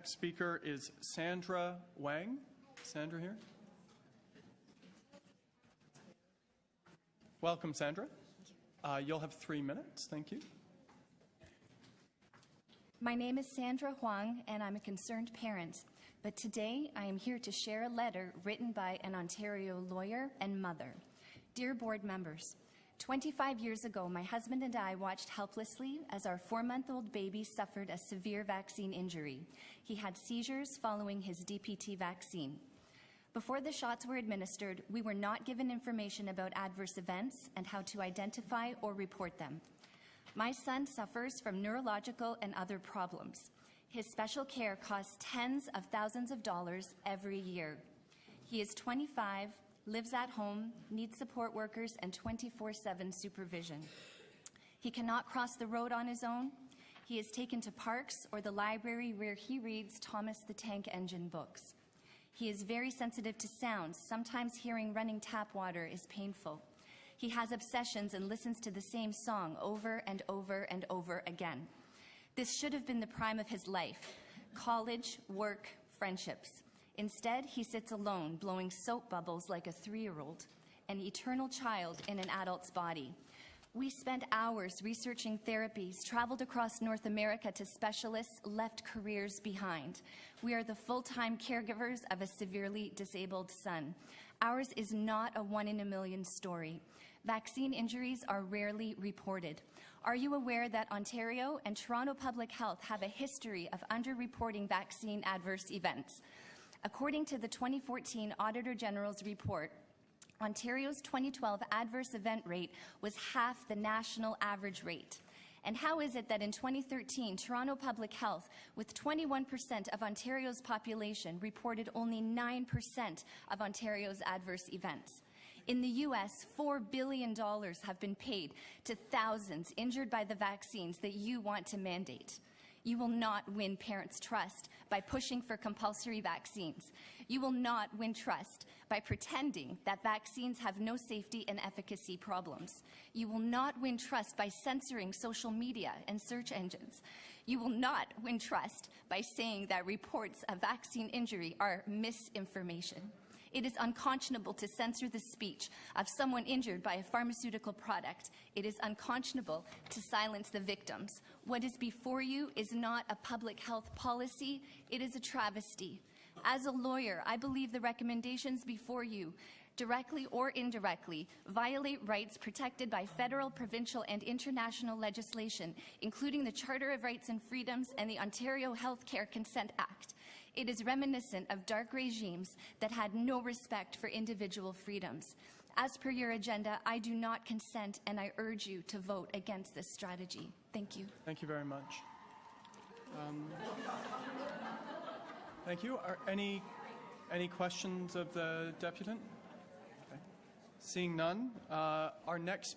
next speaker is Sandra Hwang. Sandra here. Welcome, Sandra. You'll have 3 minutes. Thank you. My name is Sandra Hwang, and I'm a concerned parent. But today, I am here to share a letter written by an Ontario lawyer and mother. Dear board members, 25 years ago, my husband and I watched helplessly as our 4-month-old baby suffered a severe vaccine injury. He had seizures following his DPT vaccine. Before the shots were administered, we were not given information about adverse events and how to identify or report them. My son suffers from neurological and other problems. His special care costs tens of thousands of dollars every year. He is 25, lives at home, needs support workers and 24/7 supervision. He cannot cross the road on his own. He is taken to parks or the library where he reads Thomas the Tank Engine books. He is very sensitive to sounds. Sometimes hearing running tap water is painful. He has obsessions and listens to the same song over and over and over again. This should have been the prime of his life: college, work, friendships. Instead, he sits alone, blowing soap bubbles like a 3-year-old, an eternal child in an adult's body. We spent hours researching therapies, traveled across North America to specialists, left careers behind. We are the full-time caregivers of a severely disabled son. Ours is not a 1-in-a-million story. Vaccine injuries are rarely reported. Are you aware that Ontario and Toronto Public Health have a history of underreporting vaccine adverse events? According to the 2014 Auditor General's report, Ontario's 2012 adverse event rate was half the national average rate. And how is it that in 2013, Toronto Public Health, with 21% of Ontario's population, reported only 9% of Ontario's adverse events? In the U.S., $4 billion have been paid to thousands injured by the vaccines that you want to mandate. You will not win parents' trust by pushing for compulsory vaccines. You will not win trust by pretending that vaccines have no safety and efficacy problems. You will not win trust by censoring social media and search engines. You will not win trust by saying that reports of vaccine injury are misinformation. It is unconscionable to censor the speech of someone injured by a pharmaceutical product. It is unconscionable to silence the victims. What is before you is not a public health policy, it is a travesty. As a lawyer, I believe the recommendations before you, directly or indirectly, violate rights protected by federal, provincial, and international legislation, including the Charter of Rights and Freedoms and the Ontario Healthcare Consent Act. It is reminiscent of dark regimes that had no respect for individual freedoms. As per your agenda, I do not consent, and I urge you to vote against this strategy. Thank you. Thank you very much. Thank you. Are any questions of the deputant? Okay. Seeing none, our next speaker